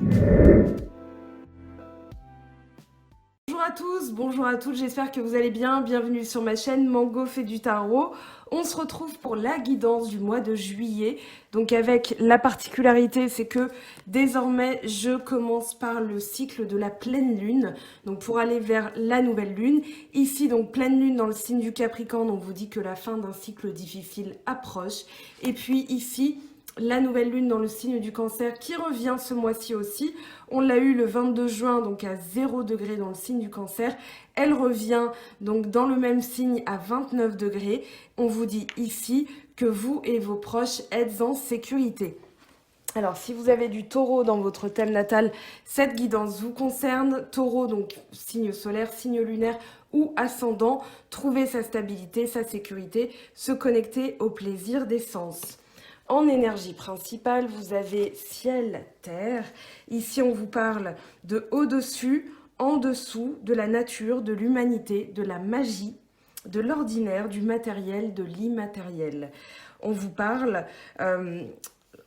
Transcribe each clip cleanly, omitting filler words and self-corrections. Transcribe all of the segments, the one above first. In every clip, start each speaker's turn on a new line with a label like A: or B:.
A: Bonjour à tous, bonjour à toutes, j'espère que vous allez bien. Bienvenue sur ma chaîne Mango fait du tarot. On se retrouve pour la guidance du mois de juillet. Donc avec la particularité, c'est que désormais, je commence par le cycle de la pleine lune. Donc pour aller vers la nouvelle lune. Ici, donc pleine lune dans le signe du Capricorne, on vous dit que la fin d'un cycle difficile approche. Et puis ici, la nouvelle lune dans le signe du Cancer qui revient ce mois-ci aussi. On l'a eu le 22 juin, donc à 0 degré dans le signe du Cancer. Elle revient donc dans le même signe à 29 degrés. On vous dit ici que vous et vos proches êtes en sécurité. Alors, si vous avez du taureau dans votre thème natal, cette guidance vous concerne. Taureau, donc signe solaire, signe lunaire ou ascendant. Trouver sa stabilité, sa sécurité, se connecter au plaisir des sens. En énergie principale, vous avez ciel, terre. Ici, on vous parle de au-dessus, en dessous, de la nature, de l'humanité, de la magie, de l'ordinaire, du matériel, de l'immatériel. On vous parle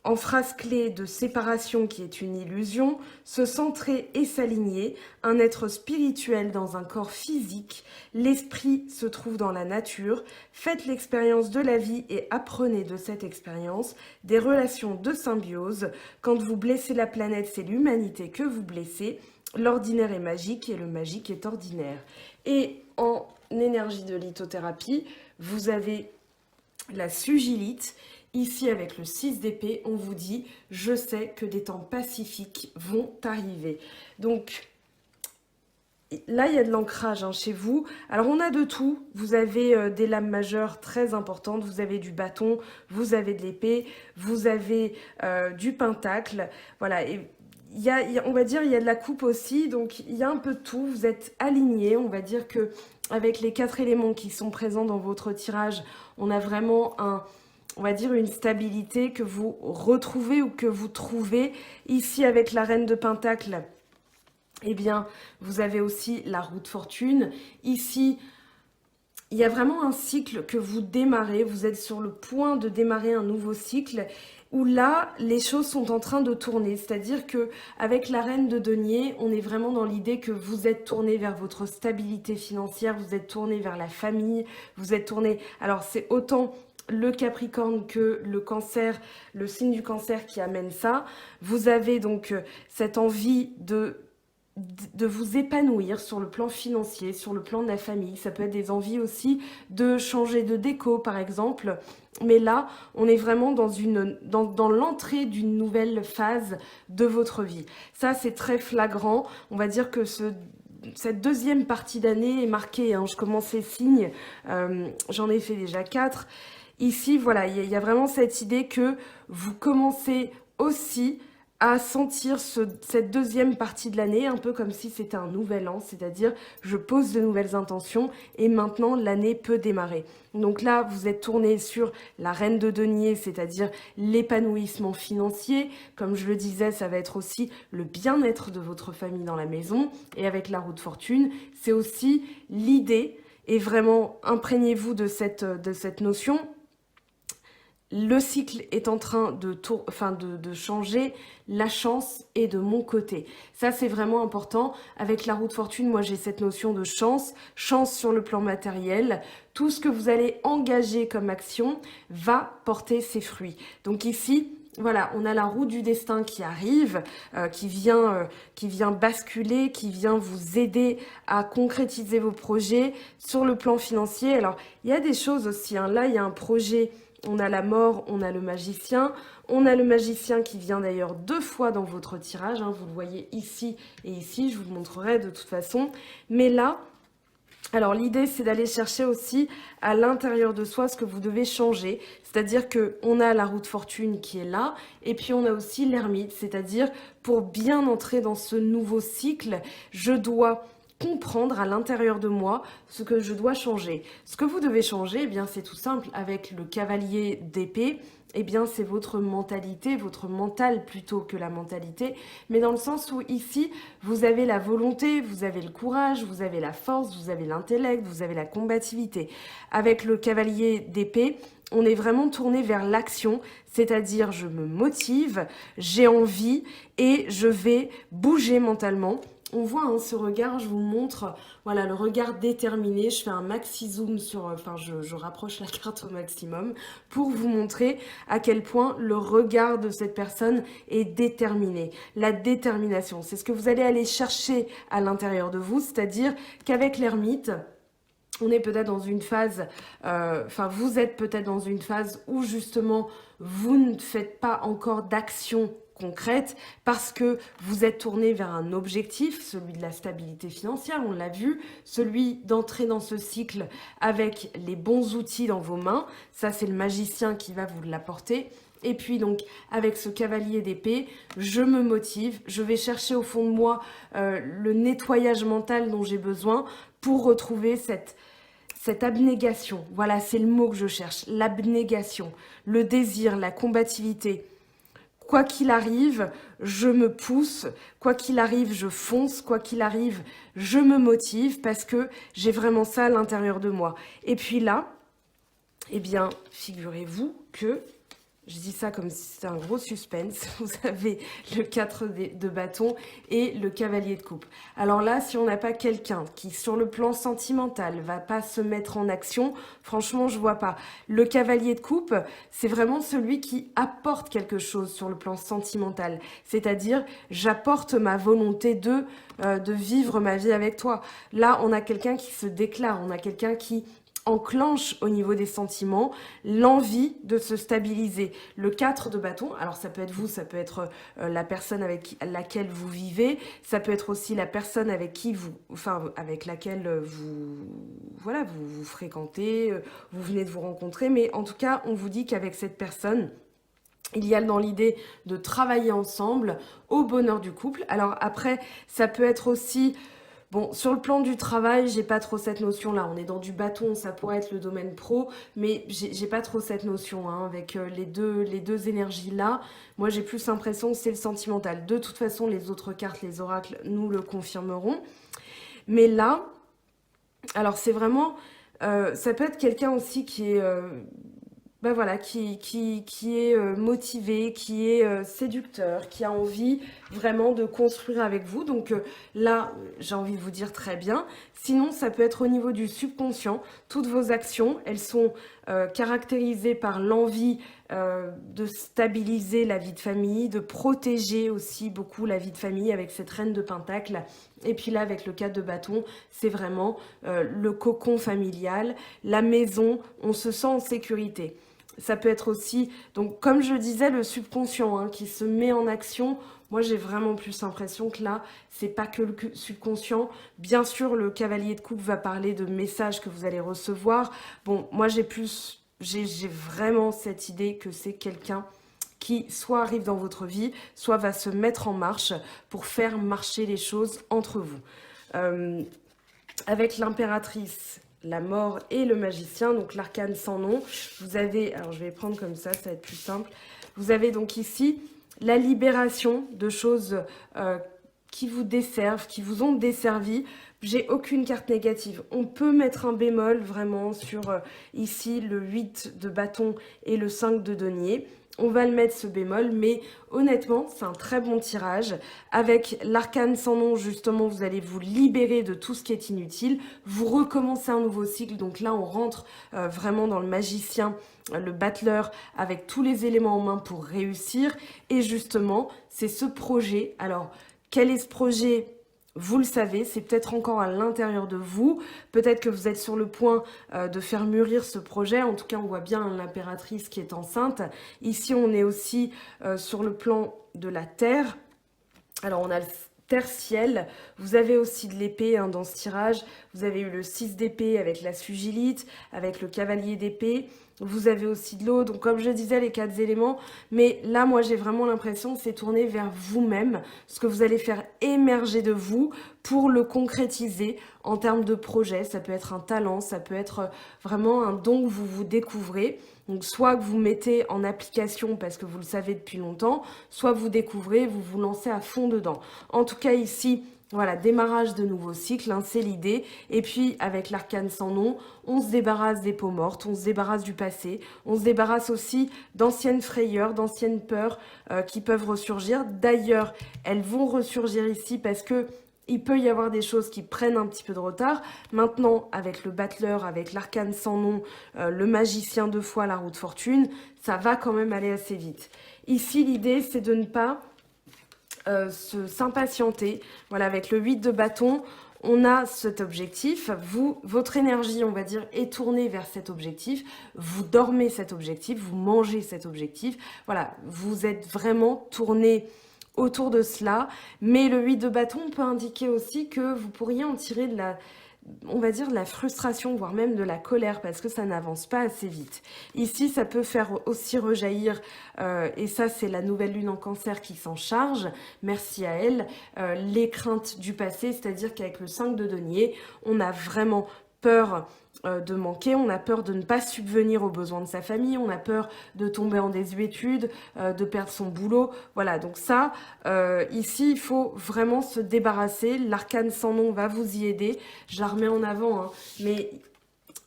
A: en phrase clé de séparation qui est une illusion, se centrer et s'aligner, un être spirituel dans un corps physique, l'esprit se trouve dans la nature, faites l'expérience de la vie et apprenez de cette expérience, des relations de symbiose, quand vous blessez la planète, c'est l'humanité que vous blessez, l'ordinaire est magique et le magique est ordinaire. Et en énergie de lithothérapie, vous avez la sugilite. Ici, avec le 6 d'épée, on vous dit « Je sais que des temps pacifiques vont arriver ». Donc, là, il y a de l'ancrage chez vous. Alors, on a de tout. Vous avez des lames majeures très importantes. Vous avez du bâton, vous avez de l'épée, vous avez du pentacle. Voilà, et on va dire il y a de la coupe aussi. Donc, il y a un peu de tout. Vous êtes alignés. On va dire que avec les 4 éléments qui sont présents dans votre tirage, on a vraiment on va dire une stabilité que vous retrouvez ou que vous trouvez. Ici, avec la reine de Pentacle, eh bien, vous avez aussi la roue de fortune. Ici, il y a vraiment un cycle que vous démarrez. Vous êtes sur le point de démarrer un nouveau cycle où là, les choses sont en train de tourner. C'est-à-dire que avec la reine de denier, on est vraiment dans l'idée que vous êtes tourné vers votre stabilité financière, vous êtes tourné vers la famille, vous êtes tourné... Alors, c'est autant le Capricorne que le Cancer, le signe du Cancer qui amène ça. Vous avez donc cette envie de vous épanouir sur le plan financier, sur le plan de la famille. Ça peut être des envies aussi de changer de déco, par exemple. Mais là, on est vraiment dans l'entrée d'une nouvelle phase de votre vie. Ça, c'est très flagrant. On va dire que cette deuxième partie d'année est marquée. Je commence ces signes, j'en ai fait déjà 4. Ici, voilà, il y a vraiment cette idée que vous commencez aussi à sentir cette deuxième partie de l'année, un peu comme si c'était un nouvel an, c'est-à-dire je pose de nouvelles intentions et maintenant l'année peut démarrer. Donc là, vous êtes tourné sur la reine de denier, c'est-à-dire l'épanouissement financier. Comme je le disais, ça va être aussi le bien-être de votre famille dans la maison. Et avec la roue de fortune, c'est aussi l'idée, et vraiment imprégnez-vous de cette notion. Le cycle est en train de changer, la chance est de mon côté. Ça, c'est vraiment important. Avec la roue de fortune, moi, j'ai cette notion de chance, chance sur le plan matériel. Tout ce que vous allez engager comme action va porter ses fruits. Donc ici, voilà, on a la roue du destin qui arrive, qui vient basculer, qui vient vous aider à concrétiser vos projets sur le plan financier. Alors, il y a des choses aussi. Là, il y a un projet... On a la mort, on a le magicien. On a le magicien qui vient d'ailleurs 2 fois dans votre tirage. Vous le voyez ici et ici. Je vous le montrerai de toute façon. Mais là, alors l'idée, c'est d'aller chercher aussi à l'intérieur de soi ce que vous devez changer. C'est-à-dire qu'on a la roue de fortune qui est là. Et puis, on a aussi l'ermite. C'est-à-dire, pour bien entrer dans ce nouveau cycle, je dois comprendre à l'intérieur de moi ce que je dois changer. Ce que vous devez changer, eh bien, c'est tout simple. Avec le cavalier d'épée, eh bien, c'est votre mentalité, votre mental plutôt que la mentalité. Mais dans le sens où ici, vous avez la volonté, vous avez le courage, vous avez la force, vous avez l'intellect, vous avez la combativité. Avec le cavalier d'épée, on est vraiment tourné vers l'action, c'est-à-dire je me motive, j'ai envie et je vais bouger mentalement. On voit hein, ce regard, je vous montre, voilà, le regard déterminé. Je fais un maxi zoom sur, je rapproche la carte au maximum pour vous montrer à quel point le regard de cette personne est déterminé. La détermination, c'est ce que vous allez aller chercher à l'intérieur de vous, c'est-à-dire qu'avec l'ermite, on est peut-être dans une phase, vous êtes peut-être dans une phase où justement vous ne faites pas encore d'action concrète parce que vous êtes tourné vers un objectif, celui de la stabilité financière, on l'a vu, celui d'entrer dans ce cycle avec les bons outils dans vos mains, ça c'est le magicien qui va vous l'apporter. Et puis donc avec ce cavalier d'épée, je me motive, je vais chercher au fond de moi le nettoyage mental dont j'ai besoin pour retrouver cette abnégation. Voilà, c'est le mot que je cherche, l'abnégation, le désir, la combativité. Quoi qu'il arrive, je me pousse, quoi qu'il arrive, je fonce, quoi qu'il arrive, je me motive parce que j'ai vraiment ça à l'intérieur de moi. Et puis là, eh bien, figurez-vous que je dis ça comme si c'était un gros suspense. Vous avez le 4 de bâton et le cavalier de coupe. Alors là, si on n'a pas quelqu'un qui, sur le plan sentimental, va pas se mettre en action, franchement, je vois pas. Le cavalier de coupe, c'est vraiment celui qui apporte quelque chose sur le plan sentimental. C'est-à-dire, j'apporte ma volonté de vivre ma vie avec toi. Là, on a quelqu'un qui se déclare, on a quelqu'un qui enclenche au niveau des sentiments l'envie de se stabiliser. Le 4 de bâton, alors ça peut être vous, ça peut être la personne avec laquelle vous vivez, ça peut être aussi la personne avec qui vous, avec laquelle vous fréquentez, vous venez de vous rencontrer, mais en tout cas, on vous dit qu'avec cette personne, il y a dans l'idée de travailler ensemble au bonheur du couple. Alors après, ça peut être aussi... Bon, sur le plan du travail, j'ai pas trop cette notion-là. On est dans du bâton, ça pourrait être le domaine pro, mais j'ai pas trop cette notion hein, avec les deux énergies-là. Moi, j'ai plus l'impression que c'est le sentimental. De toute façon, les autres cartes, les oracles, nous le confirmeront. Mais là, alors c'est vraiment... ça peut être quelqu'un aussi qui est... qui est motivé, qui est séducteur, qui a envie vraiment de construire avec vous. Donc là, j'ai envie de vous dire très bien. Sinon, ça peut être au niveau du subconscient. Toutes vos actions, elles sont caractérisées par l'envie de stabiliser la vie de famille, de protéger aussi beaucoup la vie de famille avec cette reine de pentacle. Et puis là, avec le 4 de bâton, c'est vraiment le cocon familial, la maison, on se sent en sécurité. Ça peut être aussi, donc comme je disais, le subconscient hein, qui se met en action. Moi, j'ai vraiment plus l'impression que là, c'est pas que le subconscient. Bien sûr, le cavalier de coupe va parler de messages que vous allez recevoir. Bon, moi, j'ai vraiment cette idée que c'est quelqu'un qui soit arrive dans votre vie, soit va se mettre en marche pour faire marcher les choses entre vous. Avec l'impératrice, la mort et le magicien, donc l'arcane sans nom, vous avez, alors je vais prendre comme ça va être plus simple, vous avez donc ici la libération de choses qui vous desservent, qui vous ont desservi. J'ai aucune carte négative. On peut mettre un bémol vraiment sur ici le 8 de bâton et le 5 de denier. On va le mettre ce bémol, mais honnêtement, c'est un très bon tirage. Avec l'arcane sans nom, justement, vous allez vous libérer de tout ce qui est inutile. Vous recommencez un nouveau cycle. Donc là, on rentre vraiment dans le magicien, le battleur, avec tous les éléments en main pour réussir. Et justement, c'est ce projet. Alors, quel est ce projet ? Vous le savez, c'est peut-être encore à l'intérieur de vous. Peut-être que vous êtes sur le point de faire mûrir ce projet. En tout cas, on voit bien l'impératrice qui est enceinte. Ici, on est aussi sur le plan de la terre. Alors, on a le terre-ciel. Vous avez aussi de l'épée hein, dans ce tirage. Vous avez eu le 6 d'épée avec la sugilite, avec le cavalier d'épée. Vous avez aussi de l'eau, donc comme je disais, les 4 éléments. Mais là, moi, j'ai vraiment l'impression que c'est tourné vers vous-même, ce que vous allez faire émerger de vous pour le concrétiser en termes de projet. Ça peut être un talent, ça peut être vraiment un don que vous vous découvrez. Donc soit que vous mettez en application parce que vous le savez depuis longtemps, soit vous découvrez, vous vous lancez à fond dedans. En tout cas, ici, Voilà, démarrage de nouveaux cycles, hein, c'est l'idée. Et puis, avec l'arcane sans nom, on se débarrasse des peaux mortes, on se débarrasse du passé, on se débarrasse aussi d'anciennes frayeurs, d'anciennes peurs qui peuvent ressurgir. D'ailleurs, elles vont ressurgir ici parce que il peut y avoir des choses qui prennent un petit peu de retard. Maintenant, avec le battleur, avec l'arcane sans nom, le magicien de foi, la roue de fortune, ça va quand même aller assez vite. Ici, l'idée, c'est de ne pas s'impatienter. Voilà, avec le 8 de bâton, on a cet objectif. Votre énergie, on va dire, est tournée vers cet objectif. Vous dormez cet objectif, vous mangez cet objectif. Voilà, vous êtes vraiment tourné autour de cela. Mais le 8 de bâton peut indiquer aussi que vous pourriez en tirer de la, on va dire, de la frustration, voire même de la colère, parce que ça n'avance pas assez vite. Ici, ça peut faire aussi rejaillir, et ça, c'est la nouvelle lune en cancer qui s'en charge, merci à elle, les craintes du passé, c'est-à-dire qu'avec le 5 de denier, on a vraiment peur de manquer, on a peur de ne pas subvenir aux besoins de sa famille, on a peur de tomber en désuétude, de perdre son boulot. Voilà, donc ça, ici, il faut vraiment se débarrasser. L'arcane sans nom va vous y aider. Je la remets en avant, hein, mais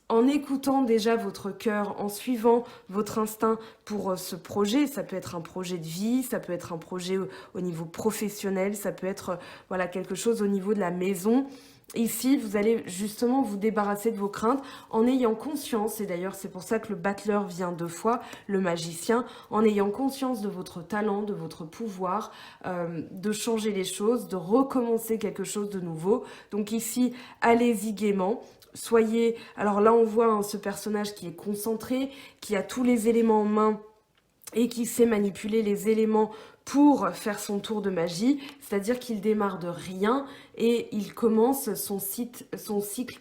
A: en écoutant déjà votre cœur, en suivant votre instinct pour ce projet, ça peut être un projet de vie, ça peut être un projet au niveau professionnel, ça peut être voilà, quelque chose au niveau de la maison. Ici, vous allez justement vous débarrasser de vos craintes en ayant conscience, et d'ailleurs c'est pour ça que le battleur vient 2 fois, le magicien, en ayant conscience de votre talent, de votre pouvoir, de changer les choses, de recommencer quelque chose de nouveau. Donc ici, allez-y gaiement. Soyez, alors là on voit hein, ce personnage qui est concentré, qui a tous les éléments en main et qui sait manipuler les éléments pour faire son tour de magie, c'est-à-dire qu'il démarre de rien et il commence son cycle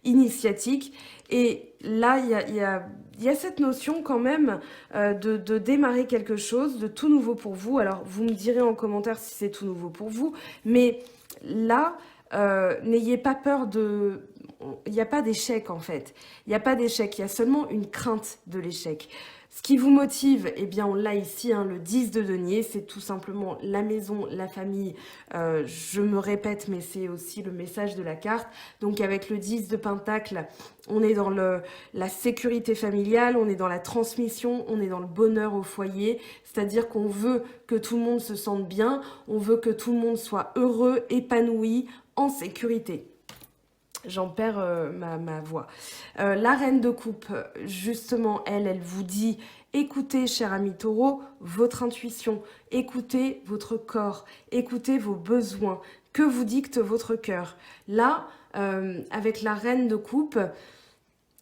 A: initiatique. Et là, il y a cette notion quand même de démarrer quelque chose de tout nouveau pour vous. Alors, vous me direz en commentaire si c'est tout nouveau pour vous, mais là, n'ayez pas peur de... Il n'y a pas d'échec en fait. Il n'y a pas d'échec, il y a seulement une crainte de l'échec. Ce qui vous motive, eh bien on l'a ici, hein, le 10 de denier, c'est tout simplement la maison, la famille. Je me répète, mais c'est aussi le message de la carte. Donc avec le 10 de pentacle, on est dans la sécurité familiale, on est dans la transmission, on est dans le bonheur au foyer. C'est-à-dire qu'on veut que tout le monde se sente bien, on veut que tout le monde soit heureux, épanoui, en sécurité. J'en perds ma voix. La reine de coupe, justement, elle vous dit, écoutez, cher ami taureau, votre intuition, écoutez votre corps, écoutez vos besoins, que vous dicte votre cœur. Là, avec la reine de coupe,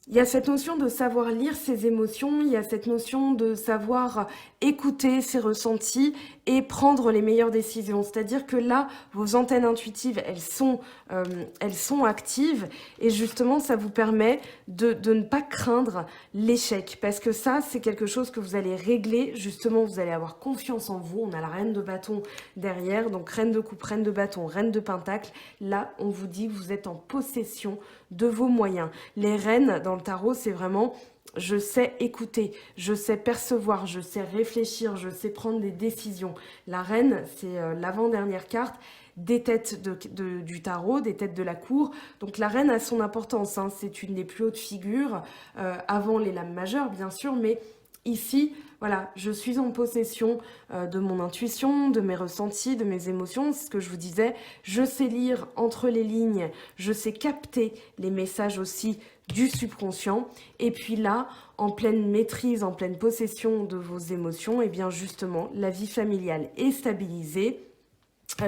A: il y a cette notion de savoir lire ses émotions, il y a cette notion de savoir écouter ses ressentis et prendre les meilleures décisions. C'est-à-dire que là, vos antennes intuitives, elles sont actives et justement, ça vous permet de ne pas craindre l'échec. Parce que ça, c'est quelque chose que vous allez régler. Justement, vous allez avoir confiance en vous. On a la reine de bâton derrière, donc reine de coupe, reine de bâton, reine de pentacle. Là, on vous dit que vous êtes en possession de vos moyens. Les reines, dans le tarot, c'est vraiment... Je sais écouter, je sais percevoir, je sais réfléchir, je sais prendre des décisions. La reine, c'est l'avant-dernière carte des têtes du tarot, des têtes de la cour. Donc la reine a son importance, hein. C'est une des plus hautes figures, avant les lames majeures bien sûr, mais ici, voilà, je suis en possession de mon intuition, de mes ressentis, de mes émotions, c'est ce que je vous disais. Je sais lire entre les lignes, je sais capter les messages aussi du subconscient. Et puis là, en pleine maîtrise, en pleine possession de vos émotions, et bien justement, la vie familiale est stabilisée.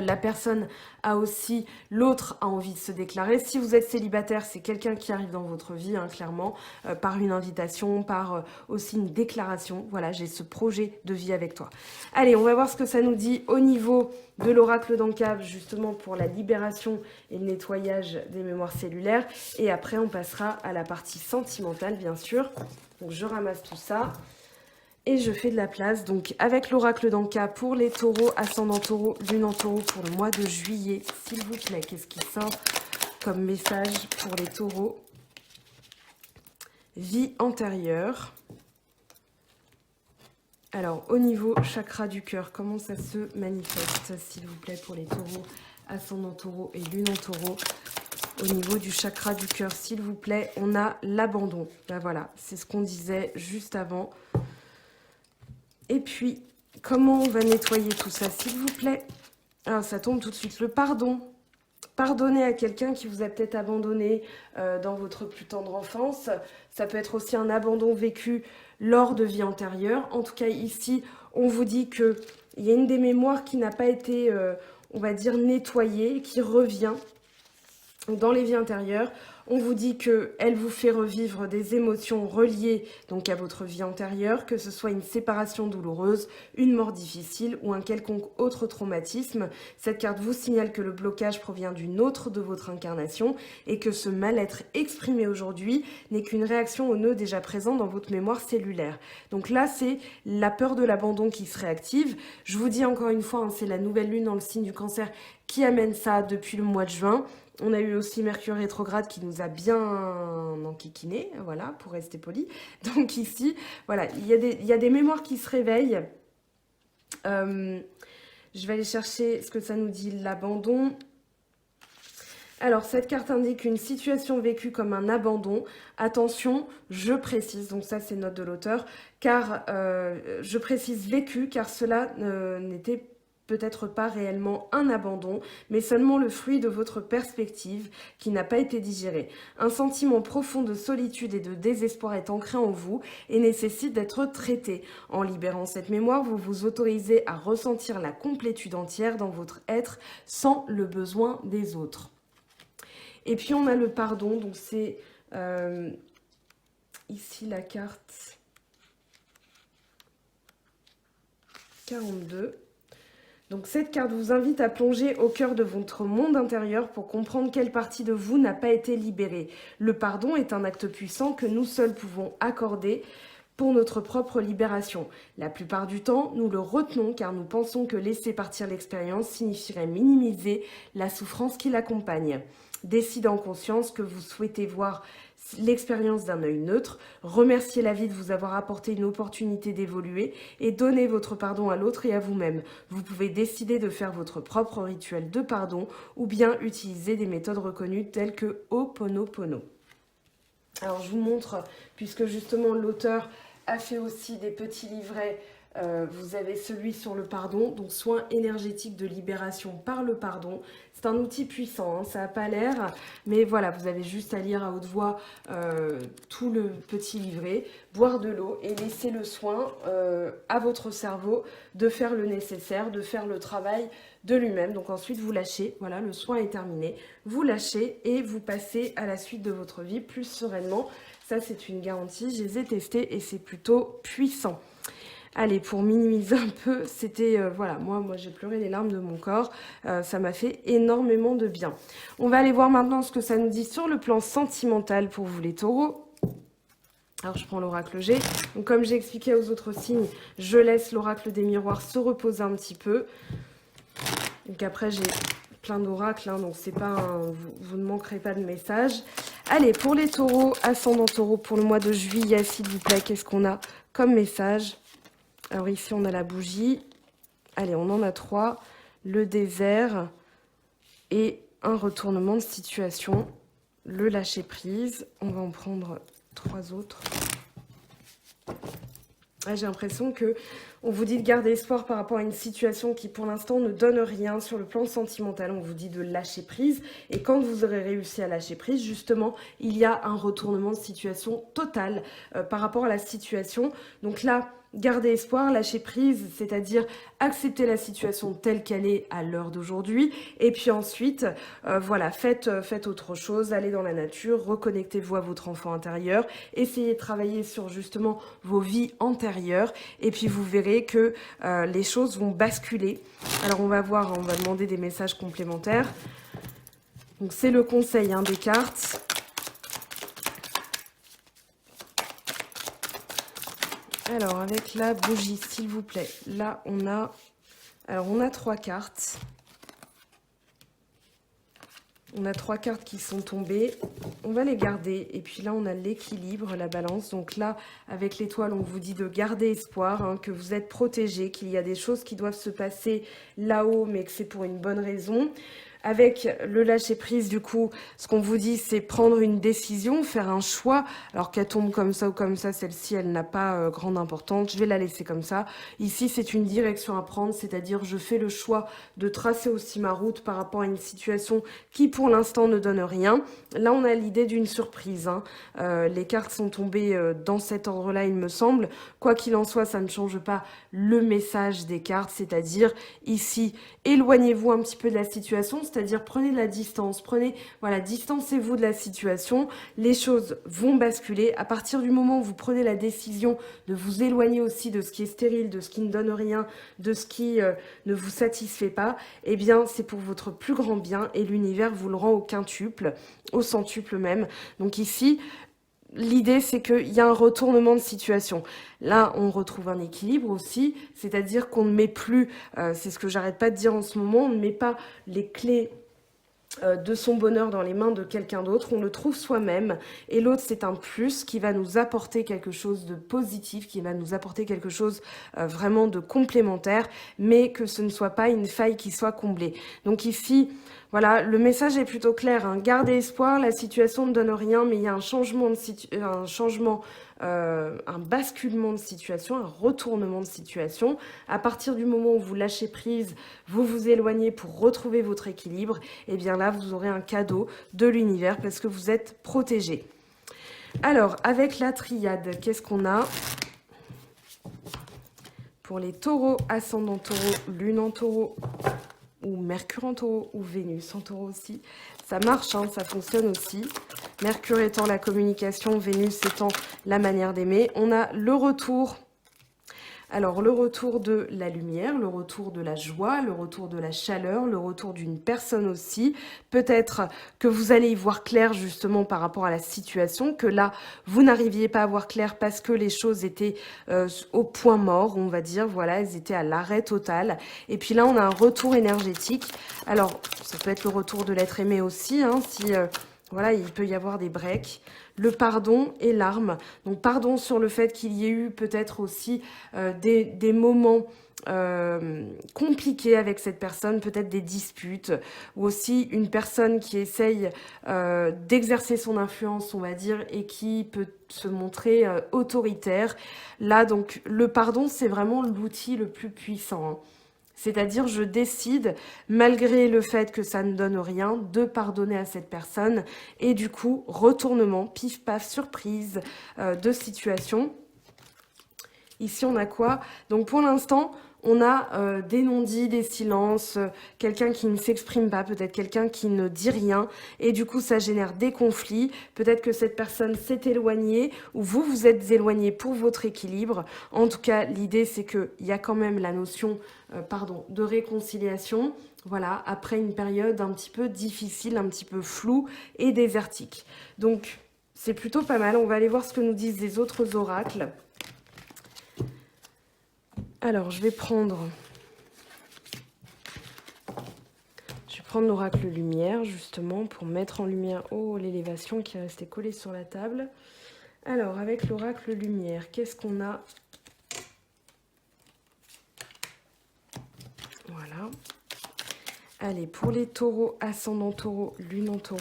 A: La personne a aussi, l'autre a envie de se déclarer. Si vous êtes célibataire, c'est quelqu'un qui arrive dans votre vie, hein, clairement, par une invitation, par aussi une déclaration. Voilà, j'ai ce projet de vie avec toi. Allez, on va voir ce que ça nous dit au niveau de l'oracle d'Ancave, justement pour la libération et le nettoyage des mémoires cellulaires. Et après, on passera à la partie sentimentale, bien sûr. Donc, je ramasse tout ça. Et je fais de la place, donc avec l'oracle d'Anka pour les taureaux, ascendant taureau, lune en taureau pour le mois de juillet. S'il vous plaît, qu'est-ce qui sort comme message pour les taureaux? Vie antérieure. Alors, au niveau chakra du cœur, comment ça se manifeste, s'il vous plaît, pour les taureaux, ascendant taureau et lune en taureau. Au niveau du chakra du cœur, s'il vous plaît, on a l'abandon. Ben voilà, c'est ce qu'on disait juste avant. Et puis, comment on va nettoyer tout ça, s'il vous plaît? Alors, ça tombe tout de suite. Le pardon. Pardonner à quelqu'un qui vous a peut-être abandonné dans votre plus tendre enfance. Ça peut être aussi un abandon vécu lors de vies antérieures. En tout cas, ici, on vous dit qu'il y a une des mémoires qui n'a pas été, on va dire, nettoyée, qui revient dans les vies antérieures. On vous dit qu'elle vous fait revivre des émotions reliées donc à votre vie antérieure, que ce soit une séparation douloureuse, une mort difficile ou un quelconque autre traumatisme. Cette carte vous signale que le blocage provient d'une autre de votre incarnation et que ce mal-être exprimé aujourd'hui n'est qu'une réaction au nœud déjà présent dans votre mémoire cellulaire. Donc là, c'est la peur de l'abandon qui se réactive. Je vous dis encore une fois, hein, c'est la nouvelle lune dans le signe du Cancer qui amène ça depuis le mois de juin. On a eu aussi Mercure rétrograde qui nous a bien enquiquiné, voilà, pour rester poli. Donc ici, voilà, il y a des mémoires qui se réveillent. Je vais aller chercher ce que ça nous dit, l'abandon. Alors, cette carte indique une situation vécue comme un abandon. Attention, je précise, donc ça c'est note de l'auteur, car je précise vécu, car cela n'était peut-être pas réellement un abandon, mais seulement le fruit de votre perspective qui n'a pas été digérée. Un sentiment profond de solitude et de désespoir est ancré en vous et nécessite d'être traité. En libérant cette mémoire, vous vous autorisez à ressentir la complétude entière dans votre être sans le besoin des autres. Et puis on a le pardon, donc c'est ici la carte 42. Donc cette carte vous invite à plonger au cœur de votre monde intérieur pour comprendre quelle partie de vous n'a pas été libérée. Le pardon est un acte puissant que nous seuls pouvons accorder pour notre propre libération. La plupart du temps, nous le retenons car nous pensons que laisser partir l'expérience signifierait minimiser la souffrance qui l'accompagne. Décidez en conscience que vous souhaitez voir l'expérience d'un œil neutre, remerciez la vie de vous avoir apporté une opportunité d'évoluer et donnez votre pardon à l'autre et à vous-même. Vous pouvez décider de faire votre propre rituel de pardon ou bien utiliser des méthodes reconnues telles que Ho'oponopono. Alors je vous montre, puisque justement l'auteur a fait aussi des petits livrets. Vous avez celui sur le pardon, donc soin énergétique de libération par le pardon. C'est un outil puissant, hein, ça n'a pas l'air, mais voilà, vous avez juste à lire à haute voix tout le petit livret, boire de l'eau et laisser le soin à votre cerveau de faire le nécessaire, de faire le travail de lui-même. Donc ensuite vous lâchez, voilà, le soin est terminé, vous lâchez et vous passez à la suite de votre vie plus sereinement. Ça c'est une garantie, je les ai testés et c'est plutôt puissant. Allez, pour minimiser un peu, c'était, voilà, moi j'ai pleuré les larmes de mon corps, ça m'a fait énormément de bien. On va aller voir maintenant ce que ça nous dit sur le plan sentimental pour vous les taureaux. Alors je prends l'oracle G, donc comme j'ai expliqué aux autres signes, je laisse l'oracle des miroirs se reposer un petit peu. Donc après j'ai plein d'oracles, hein, donc c'est pas vous ne manquerez pas de messages. Allez, pour les taureaux, ascendant taureau, pour le mois de juillet, s'il vous plaît, qu'est-ce qu'on a comme message ? Alors ici, on a la bougie. Allez, on en a 3. Le désert et un retournement de situation. Le lâcher-prise. On va en prendre 3 autres. J'ai l'impression que on vous dit de garder espoir par rapport à une situation qui, pour l'instant, ne donne rien sur le plan sentimental. On vous dit de lâcher prise. Et quand vous aurez réussi à lâcher prise, justement, il y a un retournement de situation total par rapport à la situation. Donc là, garder espoir, lâcher prise, c'est-à-dire accepter la situation telle qu'elle est à l'heure d'aujourd'hui. Et puis ensuite, voilà, faites autre chose, allez dans la nature, reconnectez-vous à votre enfant intérieur, essayez de travailler sur justement vos vies antérieures. Et puis vous verrez que les choses vont basculer. Alors on va voir, on va demander des messages complémentaires. Donc c'est le conseil des cartes. Alors, avec la bougie, s'il vous plaît. Là, on a 3 cartes. On a 3 cartes qui sont tombées. On va les garder. Et puis là, on a l'équilibre, la balance. Donc là, avec l'étoile, on vous dit de garder espoir, hein, que vous êtes protégés, qu'il y a des choses qui doivent se passer là-haut, mais que c'est pour une bonne raison. Avec le lâcher-prise, du coup, ce qu'on vous dit, c'est prendre une décision, faire un choix. Alors qu'elle tombe comme ça ou comme ça, celle-ci, elle n'a pas grande importance. Je vais la laisser comme ça. Ici, c'est une direction à prendre, c'est-à-dire je fais le choix de tracer aussi ma route par rapport à une situation qui, pour l'instant, ne donne rien. Là, on a l'idée d'une surprise. Hein. Les cartes sont tombées dans cet ordre-là, il me semble. Quoi qu'il en soit, ça ne change pas le message des cartes, c'est-à-dire ici, éloignez-vous un petit peu de la situation, c'est-à-dire prenez de la distance, voilà, distancez-vous de la situation, les choses vont basculer. À partir du moment où vous prenez la décision de vous éloigner aussi de ce qui est stérile, de ce qui ne donne rien, de ce qui ne vous satisfait pas, eh bien, c'est pour votre plus grand bien et l'univers vous le rend au quintuple, au centuple même. Donc ici, l'idée, c'est qu'il y a un retournement de situation. Là, on retrouve un équilibre aussi, c'est-à-dire qu'on ne met plus, c'est ce que j'arrête pas de dire en ce moment, on ne met pas les clés de son bonheur dans les mains de quelqu'un d'autre, on le trouve soi-même, et l'autre c'est un plus qui va nous apporter quelque chose de positif, qui va nous apporter quelque chose vraiment de complémentaire, mais que ce ne soit pas une faille qui soit comblée. Donc ici, voilà, le message est plutôt clair, hein. Gardez espoir, la situation ne donne rien, mais il y a un changement un basculement de situation, un retournement de situation. À partir du moment où vous lâchez prise, vous vous éloignez pour retrouver votre équilibre, et bien là, vous aurez un cadeau de l'univers parce que vous êtes protégé. Alors, avec la triade, qu'est-ce qu'on a ? Pour les taureaux, ascendant taureau, lune en taureau, ou Mercure en taureau, ou Vénus en taureau aussi. Ça marche, hein, ça fonctionne aussi. Mercure étant la communication, Vénus étant la manière d'aimer. On a le retour. Alors, le retour de la lumière, le retour de la joie, le retour de la chaleur, le retour d'une personne aussi. Peut-être que vous allez y voir clair justement par rapport à la situation, que là, vous n'arriviez pas à voir clair parce que les choses étaient au point mort, on va dire. Voilà, elles étaient à l'arrêt total. Et puis là, on a un retour énergétique. Alors, ça peut être le retour de l'être aimé aussi, hein, si... voilà, il peut y avoir des breaks. Le pardon et l'arme. Donc, pardon sur le fait qu'il y ait eu peut-être aussi des moments compliqués avec cette personne, peut-être des disputes, ou aussi une personne qui essaye d'exercer son influence, on va dire, et qui peut se montrer autoritaire. Là, donc, le pardon, c'est vraiment l'outil le plus puissant, hein. C'est-à-dire, je décide, malgré le fait que ça ne donne rien, de pardonner à cette personne. Et du coup, retournement, pif-paf, surprise de situation. Ici, on a quoi? Donc, pour l'instant, on a des non-dits, des silences, quelqu'un qui ne s'exprime pas, peut-être quelqu'un qui ne dit rien. Et du coup, ça génère des conflits. Peut-être que cette personne s'est éloignée ou vous, vous êtes éloigné pour votre équilibre. En tout cas, l'idée, c'est qu'il y a quand même la notion de réconciliation. Voilà, après une période un petit peu difficile, un petit peu floue et désertique. Donc, c'est plutôt pas mal. On va aller voir ce que nous disent les autres oracles. Alors, je vais prendre l'oracle lumière, justement, pour mettre en lumière l'élévation qui est restée collée sur la table. Alors, avec l'oracle lumière, qu'est-ce qu'on a? Voilà. Allez, pour les taureaux, ascendant taureau, lune en taureau.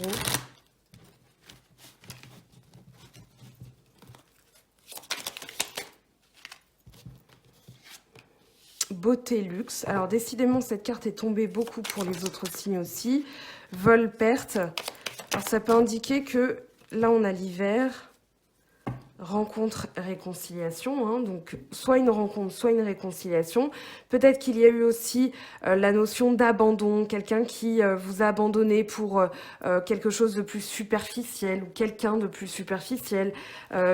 A: Beauté, luxe. Alors, décidément, cette carte est tombée beaucoup pour les autres signes aussi. Vol, perte. Alors, ça peut indiquer que là, on a l'hiver. Rencontre, réconciliation. Hein, donc, soit une rencontre, soit une réconciliation. Peut-être qu'il y a eu aussi la notion d'abandon. Quelqu'un qui vous a abandonné pour quelque chose de plus superficiel ou quelqu'un de plus superficiel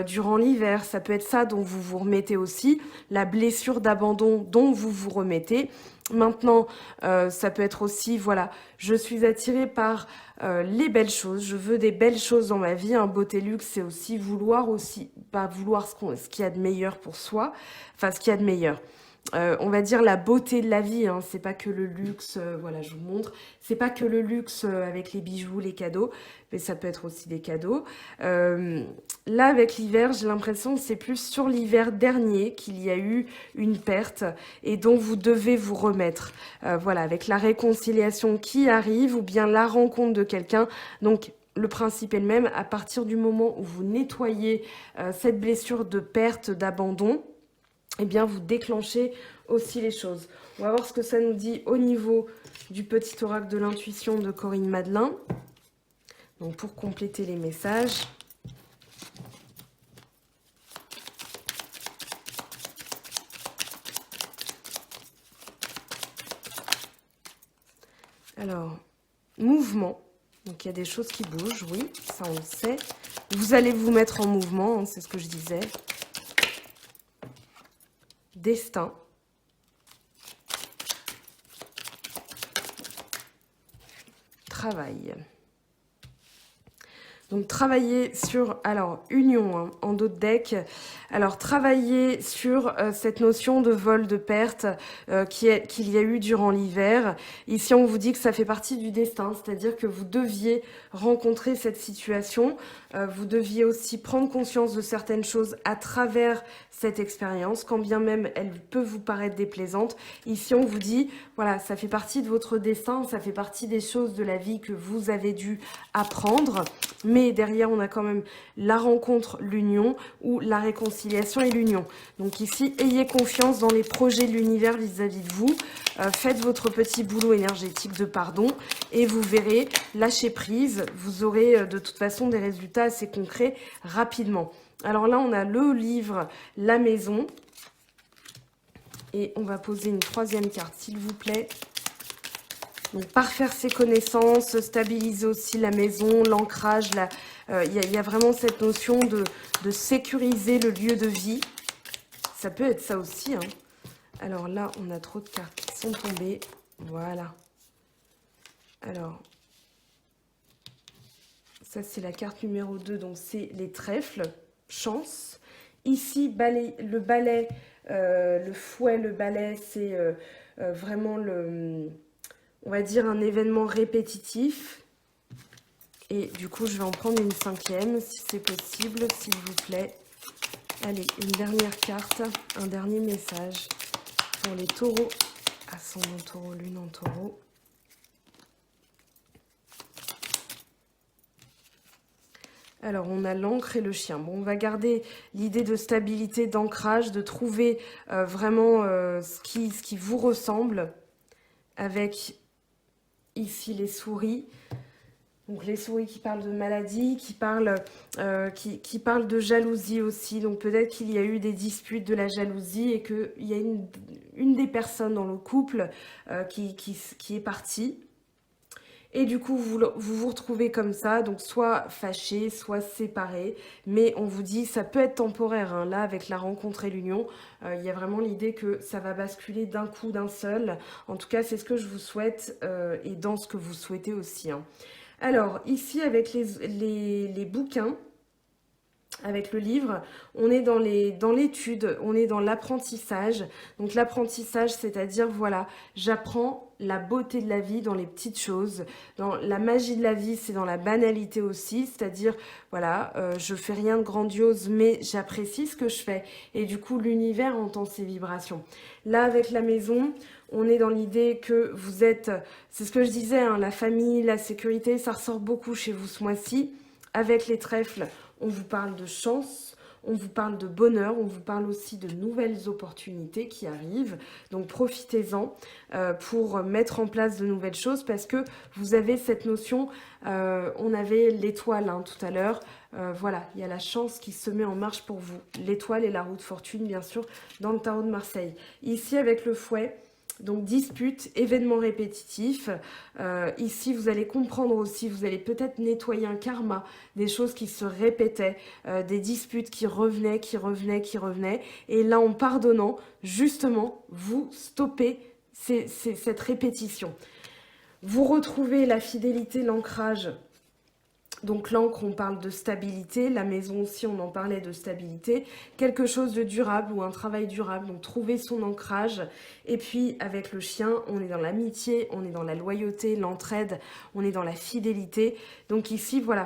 A: durant l'hiver. Ça peut être ça dont vous vous remettez aussi. La blessure d'abandon dont vous vous remettez. Maintenant, ça peut être aussi, voilà, je suis attirée par les belles choses, je veux des belles choses dans ma vie. Un beauté luxe, c'est aussi vouloir ce qu'il y a de meilleur pour soi, enfin ce qu'il y a de meilleur. on va dire la beauté de la vie, hein. C'est pas que le luxe, voilà, je vous montre. C'est pas que le luxe avec les bijoux, les cadeaux, mais ça peut être aussi des cadeaux. Euh, Là, avec l'hiver, j'ai l'impression que c'est plus sur l'hiver dernier qu'il y a eu une perte et dont vous devez vous remettre. Voilà, avec la réconciliation qui arrive ou bien la rencontre de quelqu'un. Donc, le principe est le même. À partir du moment où vous nettoyez cette blessure de perte, d'abandon, eh bien, vous déclenchez aussi les choses. On va voir ce que ça nous dit au niveau du petit oracle de l'intuition de Corinne Madelin. Donc, pour compléter les messages. Alors, mouvement. Donc, il y a des choses qui bougent, oui, ça on le sait. Vous allez vous mettre en mouvement, hein, c'est ce que je disais. Destin. Travail. Donc, travailler sur, alors, union, hein, en dos de deck. Alors, travailler sur cette notion de vol, de perte qu'il y a eu durant l'hiver. Ici, on vous dit que ça fait partie du destin, c'est-à-dire que vous deviez rencontrer cette situation. Vous deviez aussi prendre conscience de certaines choses à travers cette expérience, quand bien même elle peut vous paraître déplaisante. Ici, on vous dit, voilà, ça fait partie de votre destin, ça fait partie des choses de la vie que vous avez dû apprendre. Mais derrière, on a quand même la rencontre, l'union, ou la réconciliation et l'union. Donc ici, ayez confiance dans les projets de l'univers vis-à-vis de vous. Faites votre petit boulot énergétique de pardon et vous verrez, lâcher prise. Vous aurez de toute façon des résultats assez concrets rapidement. Alors là, on a le livre La Maison. Et on va poser une troisième carte, s'il vous plaît. Donc, parfaire ses connaissances, stabiliser aussi la maison, l'ancrage. Il y a vraiment cette notion de sécuriser le lieu de vie. Ça peut être ça aussi, hein. Alors là, on a trop de cartes qui sont tombées. Voilà. Alors, ça, c'est la carte numéro 2. Donc, c'est les trèfles. Chance. Ici, le balai, le fouet, le balai, c'est vraiment on va dire un événement répétitif. Et du coup, je vais en prendre une cinquième, si c'est possible, s'il vous plaît. Allez, une dernière carte, un dernier message pour les taureaux. Ascendant taureau, lune en taureau. Alors, on a l'encre et le chien. Bon, on va garder l'idée de stabilité, d'ancrage, de trouver vraiment ce qui vous ressemble. Avec ici les souris. Donc les souris qui parlent de maladie, qui parlent de jalousie aussi. Donc peut-être qu'il y a eu des disputes, de la jalousie et qu'il y a une des personnes dans le couple qui est partie. Et du coup, vous retrouvez comme ça, donc soit fâchés, soit séparés. Mais on vous dit, ça peut être temporaire, hein. Là, avec la rencontre et l'union, il y a vraiment l'idée que ça va basculer d'un coup, d'un seul. En tout cas, c'est ce que je vous souhaite et dans ce que vous souhaitez aussi, hein. Alors, ici, avec les bouquins, avec le livre, on est dans l'étude, on est dans l'apprentissage. Donc l'apprentissage, c'est-à-dire, voilà, j'apprends la beauté de la vie dans les petites choses. Dans la magie de la vie, c'est dans la banalité aussi. C'est-à-dire, voilà, je fais rien de grandiose, mais j'apprécie ce que je fais. Et du coup, l'univers entend ces vibrations. Là, avec la maison, on est dans l'idée que vous êtes, c'est ce que je disais, hein, la famille, la sécurité, ça ressort beaucoup chez vous ce mois-ci. Avec les trèfles, on vous parle de chance, on vous parle de bonheur, on vous parle aussi de nouvelles opportunités qui arrivent. Donc profitez-en pour mettre en place de nouvelles choses parce que vous avez cette notion, on avait l'étoile hein, tout à l'heure. Voilà, il y a la chance qui se met en marche pour vous. L'étoile et la roue de fortune, bien sûr, dans le tarot de Marseille. Ici, avec le fouet, donc dispute, événements répétitifs. Ici, vous allez comprendre aussi, vous allez peut-être nettoyer un karma, des choses qui se répétaient, des disputes qui revenaient, qui revenaient, qui revenaient. Et là, en pardonnant, justement, vous stoppez cette répétition. Vous retrouvez la fidélité, l'ancrage Donc l'encre, on parle de stabilité, la maison aussi, on en parlait de stabilité, quelque chose de durable ou un travail durable, donc trouver son ancrage. Et puis avec le chien, on est dans l'amitié, on est dans la loyauté, l'entraide, on est dans la fidélité. Donc ici, voilà,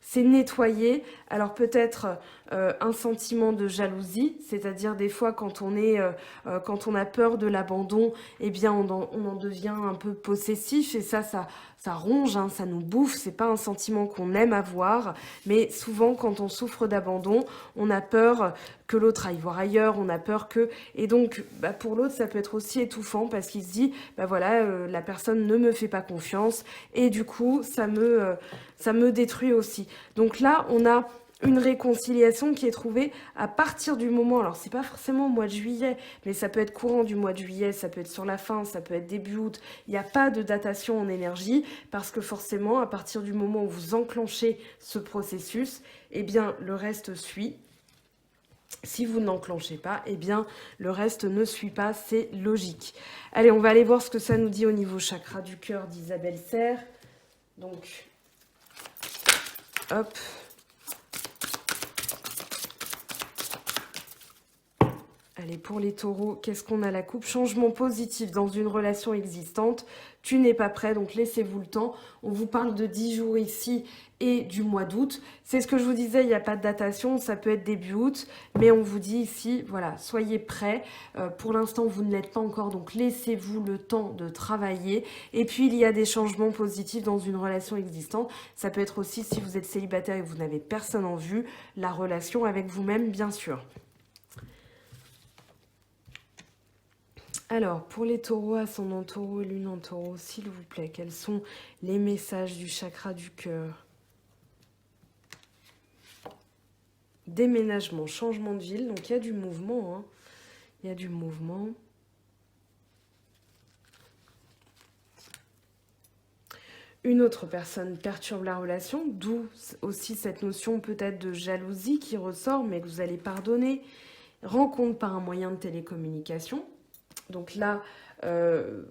A: c'est nettoyer. Alors peut-être un sentiment de jalousie, c'est-à-dire des fois quand on a peur de l'abandon, eh bien on en devient un peu possessif et ça ronge, hein, ça nous bouffe, c'est pas un sentiment qu'on aime avoir, mais souvent quand on souffre d'abandon, on a peur que l'autre aille voir ailleurs, on a peur que... Et donc pour l'autre ça peut être aussi étouffant parce qu'il se dit, voilà, la personne ne me fait pas confiance et du coup ça me détruit aussi. Donc là on a une réconciliation qui est trouvée à partir du moment, alors c'est pas forcément au mois de juillet, mais ça peut être courant du mois de juillet, ça peut être sur la fin, ça peut être début août, il n'y a pas de datation en énergie, parce que forcément, à partir du moment où vous enclenchez ce processus, eh bien, le reste suit. Si vous n'enclenchez pas, eh bien, le reste ne suit pas, c'est logique. Allez, on va aller voir ce que ça nous dit au niveau chakra du cœur d'Isabelle Serre. Donc, hop. Allez, pour les taureaux, qu'est-ce qu'on a? La coupe, changement positif dans une relation existante. Tu n'es pas prêt, donc laissez-vous le temps. On vous parle de 10 jours ici et du mois d'août. C'est ce que je vous disais, il n'y a pas de datation, ça peut être début août, mais on vous dit ici, voilà, soyez prêts. Pour l'instant, vous ne l'êtes pas encore, donc laissez-vous le temps de travailler. Et puis, il y a des changements positifs dans une relation existante. Ça peut être aussi, si vous êtes célibataire et que vous n'avez personne en vue, la relation avec vous-même, bien sûr. Alors, pour les taureaux, ascendant taureau, lune en taureau, s'il vous plaît, quels sont les messages du chakra du cœur? Déménagement, changement de ville, donc il y a du mouvement, hein. Il y a du mouvement. Une autre personne perturbe la relation, d'où aussi cette notion peut-être de jalousie qui ressort, mais que vous allez pardonner. Rencontre par un moyen de télécommunication. Donc là,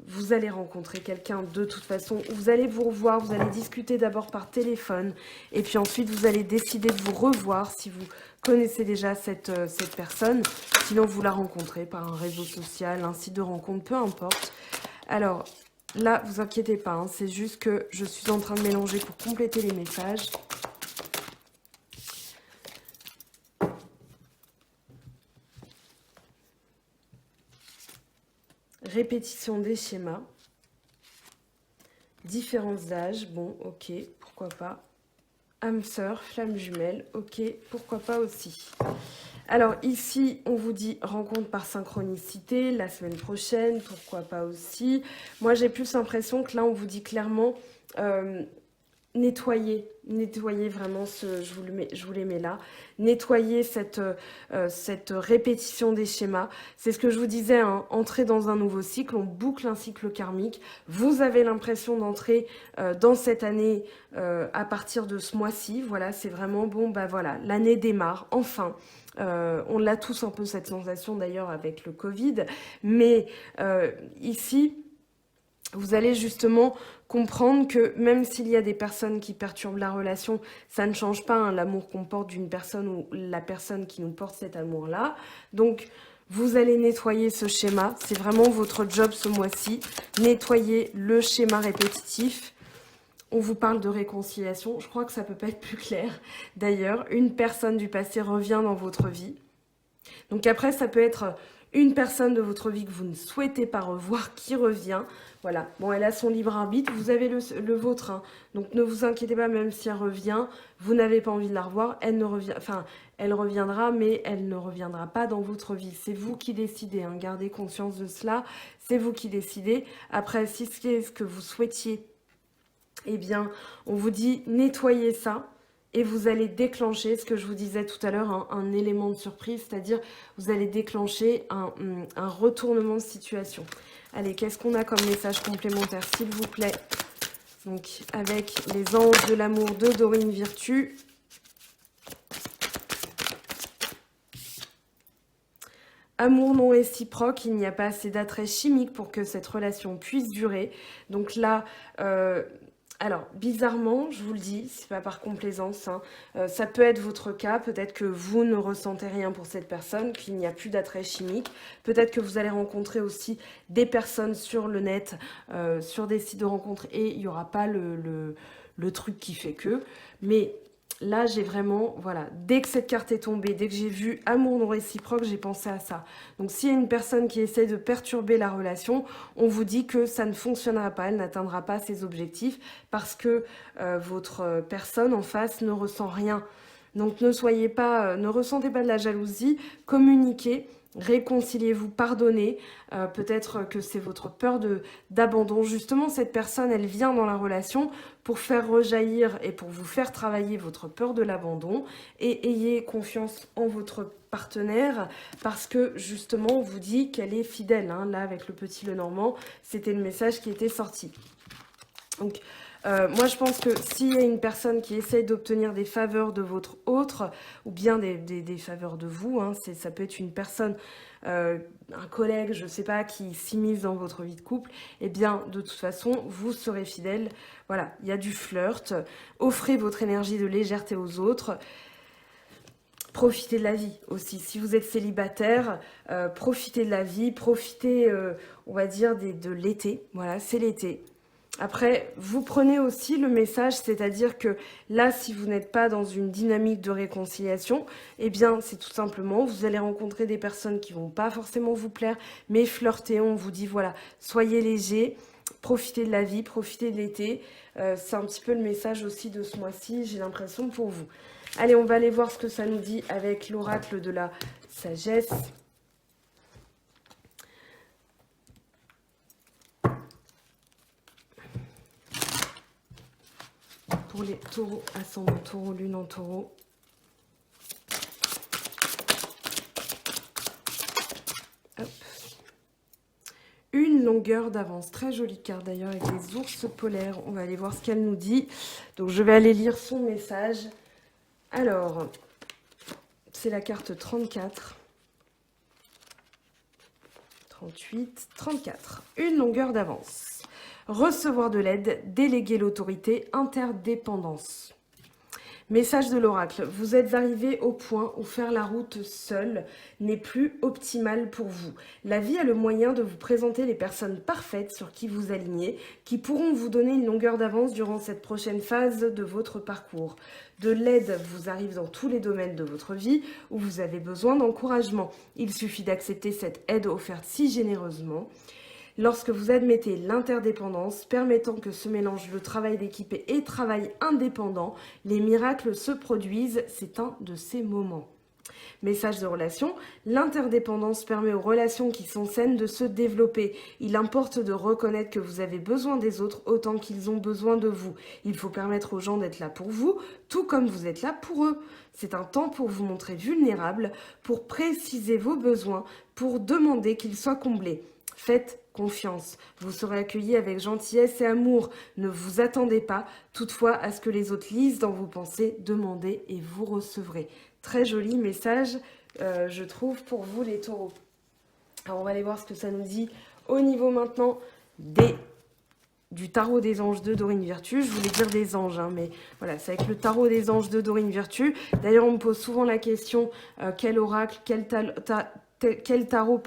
A: vous allez rencontrer quelqu'un de toute façon, vous allez vous revoir, vous allez discuter d'abord par téléphone, et puis ensuite vous allez décider de vous revoir si vous connaissez déjà cette personne, sinon vous la rencontrez par un réseau social, un site de rencontre, peu importe. Alors là, vous inquiétez pas, hein, c'est juste que je suis en train de mélanger pour compléter les messages. Répétition des schémas. Différence d'âge, bon, ok, pourquoi pas. Âme sœur, flamme jumelle, ok, pourquoi pas aussi. Alors ici, on vous dit rencontre par synchronicité, la semaine prochaine, pourquoi pas aussi. Moi, j'ai plus l'impression que là, on vous dit clairement... nettoyer vraiment je vous les mets là, nettoyer cette répétition des schémas. C'est ce que je vous disais, hein, entrer dans un nouveau cycle, on boucle un cycle karmique. Vous avez l'impression d'entrer dans cette année à partir de ce mois-ci. Voilà, c'est vraiment bon, voilà, l'année démarre, enfin. On l'a tous un peu cette sensation d'ailleurs avec le Covid, mais ici, vous allez justement comprendre que même s'il y a des personnes qui perturbent la relation, ça ne change pas, hein, l'amour qu'on porte d'une personne ou la personne qui nous porte cet amour-là. Donc, vous allez nettoyer ce schéma. C'est vraiment votre job ce mois-ci. Nettoyer le schéma répétitif. On vous parle de réconciliation. Je crois que ça ne peut pas être plus clair. D'ailleurs, une personne du passé revient dans votre vie. Donc après, ça peut être une personne de votre vie que vous ne souhaitez pas revoir qui revient. Voilà, bon, elle a son libre arbitre, vous avez le vôtre, hein. Donc ne vous inquiétez pas, même si elle revient, vous n'avez pas envie de la revoir, elle reviendra, mais elle ne reviendra pas dans votre vie. C'est vous qui décidez, hein. Gardez conscience de cela, c'est vous qui décidez. Après, si c'est ce que vous souhaitiez, eh bien, on vous dit nettoyez ça. Et vous allez déclencher, ce que je vous disais tout à l'heure, un élément de surprise, c'est-à-dire vous allez déclencher un retournement de situation. Allez, qu'est-ce qu'on a comme message complémentaire, s'il vous plaît? Donc, avec les anges de l'amour de Dorine Virtue. Amour non réciproque, il n'y a pas assez d'attrait chimique pour que cette relation puisse durer. Donc là, Alors, bizarrement, je vous le dis, c'est pas par complaisance, hein, ça peut être votre cas, peut-être que vous ne ressentez rien pour cette personne, qu'il n'y a plus d'attrait chimique, peut-être que vous allez rencontrer aussi des personnes sur le net, sur des sites de rencontres, et il n'y aura pas le truc qui fait que, mais là, j'ai vraiment, voilà, dès que cette carte est tombée, dès que j'ai vu amour non réciproque, j'ai pensé à ça. Donc, s'il y a une personne qui essaie de perturber la relation, on vous dit que ça ne fonctionnera pas, elle n'atteindra pas ses objectifs parce que votre personne en face ne ressent rien. Donc, ne ressentez pas de la jalousie, communiquez. Réconciliez-vous, pardonnez. Peut-être que c'est votre peur d'abandon. Justement, cette personne, elle vient dans la relation pour faire rejaillir et pour vous faire travailler votre peur de l'abandon. Et ayez confiance en votre partenaire parce que justement, on vous dit qu'elle est fidèle. Hein. Là, avec le petit Lenormand, c'était le message qui était sorti. Donc, moi, je pense que s'il y a une personne qui essaye d'obtenir des faveurs de votre autre, ou bien des faveurs de vous, hein, ça peut être une personne, un collègue, je ne sais pas, qui s'immisce dans votre vie de couple, eh bien, de toute façon, vous serez fidèle. Voilà, il y a du flirt. Offrez votre énergie de légèreté aux autres. Profitez de la vie aussi. Si vous êtes célibataire, profitez de la vie, profitez, on va dire, de l'été. Voilà, c'est l'été. Après, vous prenez aussi le message, c'est-à-dire que là, si vous n'êtes pas dans une dynamique de réconciliation, eh bien, c'est tout simplement, vous allez rencontrer des personnes qui vont pas forcément vous plaire, mais flirter, on vous dit, voilà, soyez léger, profitez de la vie, profitez de l'été. C'est un petit peu le message aussi de ce mois-ci, j'ai l'impression, pour vous. Allez, on va aller voir ce que ça nous dit avec l'oracle de la sagesse. Pour les taureaux, ascendant taureau, lune en taureau. Hop. Une longueur d'avance. Très jolie carte d'ailleurs avec les ours polaires. On va aller voir ce qu'elle nous dit. Donc je vais aller lire son message. Alors, c'est la carte 34. 38, 34. Une longueur d'avance. Recevoir de l'aide, déléguer l'autorité, interdépendance. Message de l'oracle, vous êtes arrivé au point où faire la route seul n'est plus optimal pour vous. La vie a le moyen de vous présenter les personnes parfaites sur qui vous alignez, qui pourront vous donner une longueur d'avance durant cette prochaine phase de votre parcours. De l'aide vous arrive dans tous les domaines de votre vie où vous avez besoin d'encouragement. Il suffit d'accepter cette aide offerte si généreusement. Lorsque vous admettez l'interdépendance, permettant que se mélange le travail d'équipe et travail indépendant, les miracles se produisent, c'est un de ces moments. Message de relation, l'interdépendance permet aux relations qui sont saines de se développer. Il importe de reconnaître que vous avez besoin des autres autant qu'ils ont besoin de vous. Il faut permettre aux gens d'être là pour vous, tout comme vous êtes là pour eux. C'est un temps pour vous montrer vulnérable, pour préciser vos besoins, pour demander qu'ils soient comblés. Faites confiance. Vous serez accueilli avec gentillesse et amour. Ne vous attendez pas, toutefois, à ce que les autres lisent dans vos pensées. Demandez et vous recevrez. Très joli message, je trouve, pour vous les taureaux. Alors, on va aller voir ce que ça nous dit au niveau maintenant du tarot des anges de Dorine Virtue. Je voulais dire des anges, hein, mais voilà, c'est avec le tarot des anges de Dorine Virtue. D'ailleurs, on me pose souvent la question, quel oracle, quel tarot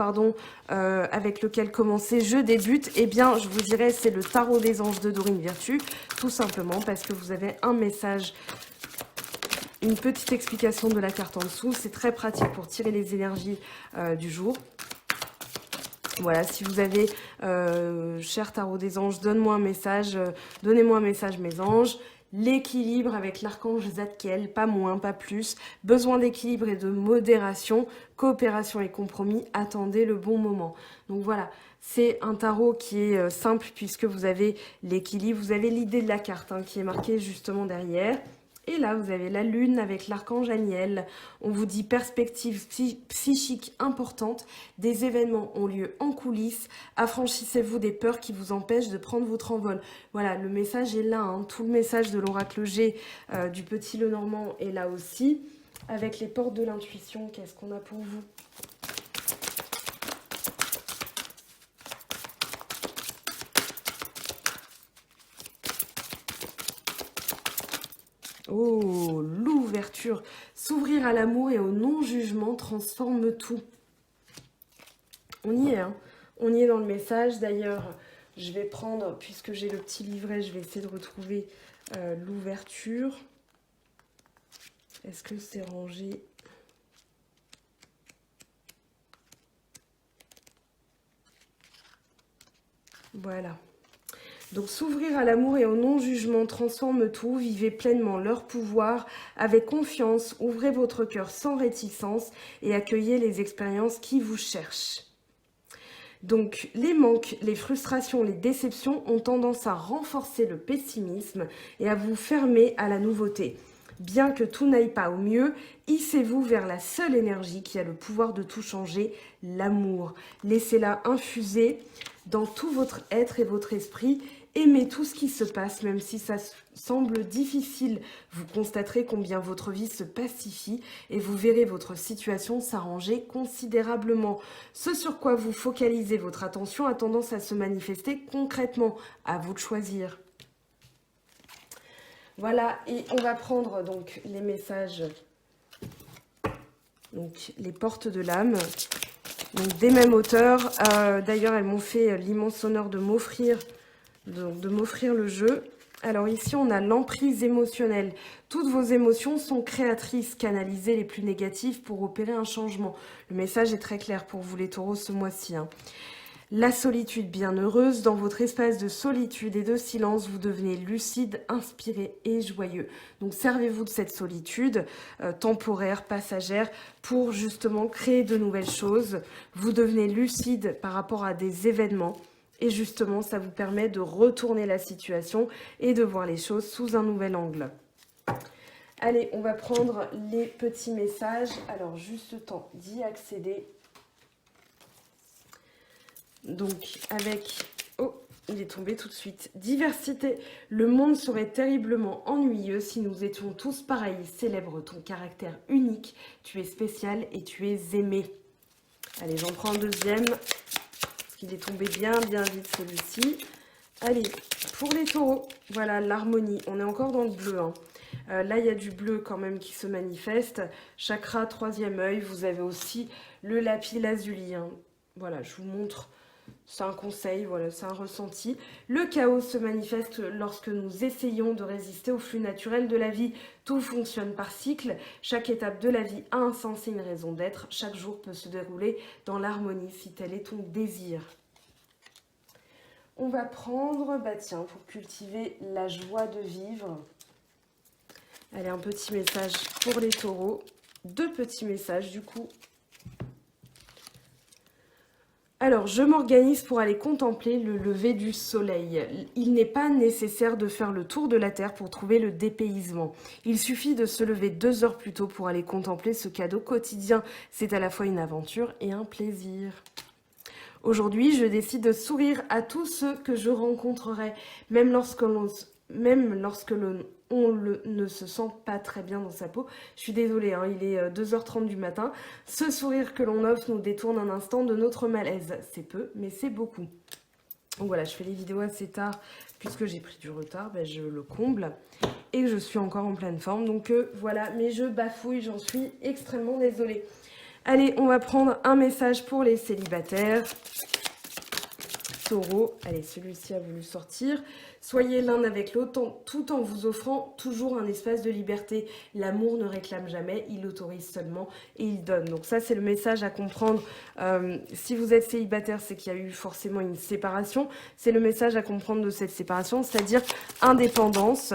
A: avec lequel commencer je débute. Eh bien, je vous dirais, c'est le tarot des anges de Dorine Virtue, tout simplement parce que vous avez un message, une petite explication de la carte en dessous. C'est très pratique pour tirer les énergies du jour. Voilà, si vous avez, cher tarot des anges, donnez-moi un message, mes anges. L'équilibre avec l'archange Zadkiel, pas moins, pas plus. Besoin d'équilibre et de modération, coopération et compromis, attendez le bon moment. Donc voilà, c'est un tarot qui est simple puisque vous avez l'équilibre, vous avez l'idée de la carte hein, qui est marquée justement derrière. Et là, vous avez la lune avec l'archange Aniel. On vous dit perspective psychique importante. Des événements ont lieu en coulisses. Affranchissez-vous des peurs qui vous empêchent de prendre votre envol. Voilà, le message est là. Hein. Tout le message de l'oracle G du petit Lenormand est là aussi. Avec les portes de l'intuition, qu'est-ce qu'on a pour vous ? Oh, l'ouverture. S'ouvrir à l'amour et au non-jugement transforme tout. On y est, hein. On y est dans le message. D'ailleurs, je vais prendre, puisque j'ai le petit livret, je vais essayer de retrouver l'ouverture. Est-ce que c'est rangé? Voilà. Donc s'ouvrir à l'amour et au non-jugement transforme tout, vivez pleinement leur pouvoir, avec confiance, ouvrez votre cœur sans réticence et accueillez les expériences qui vous cherchent. Donc les manques, les frustrations, les déceptions ont tendance à renforcer le pessimisme et à vous fermer à la nouveauté. Bien que tout n'aille pas au mieux, hissez-vous vers la seule énergie qui a le pouvoir de tout changer, l'amour. Laissez-la infuser dans tout votre être et votre esprit. Aimez tout ce qui se passe, même si ça semble difficile. Vous constaterez combien votre vie se pacifie et vous verrez votre situation s'arranger considérablement. Ce sur quoi vous focalisez votre attention a tendance à se manifester concrètement. À vous de choisir. Voilà, et on va prendre donc les messages, donc les portes de l'âme, donc des mêmes auteurs. D'ailleurs, elles m'ont fait l'immense honneur de m'offrir le jeu. Alors ici, on a l'emprise émotionnelle. Toutes vos émotions sont créatrices, canalisez les plus négatives pour opérer un changement. Le message est très clair pour vous les taureaux ce mois-ci, hein. La solitude bienheureuse, dans votre espace de solitude et de silence, vous devenez lucide, inspiré et joyeux. Donc servez-vous de cette solitude temporaire, passagère, pour justement créer de nouvelles choses. Vous devenez lucide par rapport à des événements et justement ça vous permet de retourner la situation et de voir les choses sous un nouvel angle. Allez, on va prendre les petits messages. Alors juste le temps d'y accéder. Donc, avec... Oh, il est tombé tout de suite. Diversité. Le monde serait terriblement ennuyeux si nous étions tous pareils. Célèbre ton caractère unique. Tu es spécial et tu es aimé. Allez, j'en prends un deuxième. Parce qu'il est tombé bien vite celui-ci. Allez, pour les taureaux. Voilà, l'harmonie. On est encore dans le bleu, hein. Là, il y a du bleu quand même qui se manifeste. Chakra, troisième œil. Vous avez aussi le lapis lazuli, hein. Voilà, je vous montre... C'est un conseil, voilà, c'est un ressenti. Le chaos se manifeste lorsque nous essayons de résister au flux naturel de la vie. Tout fonctionne par cycle. Chaque étape de la vie a un sens et une raison d'être. Chaque jour peut se dérouler dans l'harmonie si tel est ton désir. On va prendre, tiens, pour cultiver la joie de vivre. Allez, un petit message pour les taureaux. Deux petits messages du coup. Alors, je m'organise pour aller contempler le lever du soleil. Il n'est pas nécessaire de faire le tour de la Terre pour trouver le dépaysement. Il suffit de se lever 2 heures plus tôt pour aller contempler ce cadeau quotidien. C'est à la fois une aventure et un plaisir. Aujourd'hui, je décide de sourire à tous ceux que je rencontrerai, même lorsque l'on ne se sent pas très bien dans sa peau. Je suis désolée, hein, il est 2h30 du matin. Ce sourire que l'on offre nous détourne un instant de notre malaise. C'est peu, mais c'est beaucoup. Donc voilà, je fais les vidéos assez tard, puisque j'ai pris du retard, je le comble. Et je suis encore en pleine forme, donc voilà, mais je bafouille, j'en suis extrêmement désolée. Allez, on va prendre un message pour les célibataires. Taureau, allez, celui-ci a voulu sortir. Soyez l'un avec l'autre tout en vous offrant toujours un espace de liberté. L'amour ne réclame jamais, il autorise seulement et il donne. Donc ça, c'est le message à comprendre. Si vous êtes célibataire, c'est qu'il y a eu forcément une séparation. C'est le message à comprendre de cette séparation, c'est-à-dire indépendance.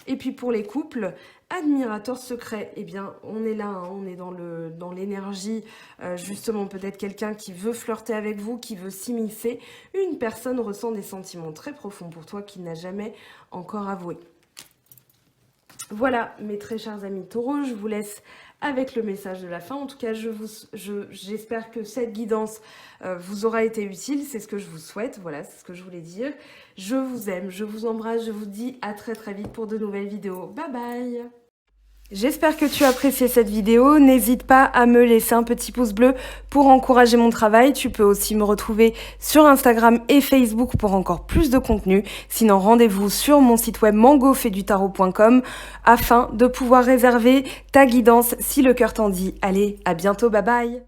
A: Et puis pour les couples, admirateur secret, eh bien on est là, hein, on est dans l'énergie, justement peut-être quelqu'un qui veut flirter avec vous, qui veut s'immiscer. Une personne ressent des sentiments très profonds pour toi qu'il n'a jamais encore avoué. Voilà mes très chers amis taureaux, je vous laisse avec le message de la fin. En tout cas, j'espère que cette guidance vous aura été utile. C'est ce que je vous souhaite. Voilà, c'est ce que je voulais dire. Je vous aime, je vous embrasse. Je vous dis à très très vite pour de nouvelles vidéos. Bye bye! J'espère que tu as apprécié cette vidéo. N'hésite pas à me laisser un petit pouce bleu pour encourager mon travail. Tu peux aussi me retrouver sur Instagram et Facebook pour encore plus de contenu. Sinon, rendez-vous sur mon site web mangofaidutarot.com afin de pouvoir réserver ta guidance si le cœur t'en dit. Allez, à bientôt, bye bye!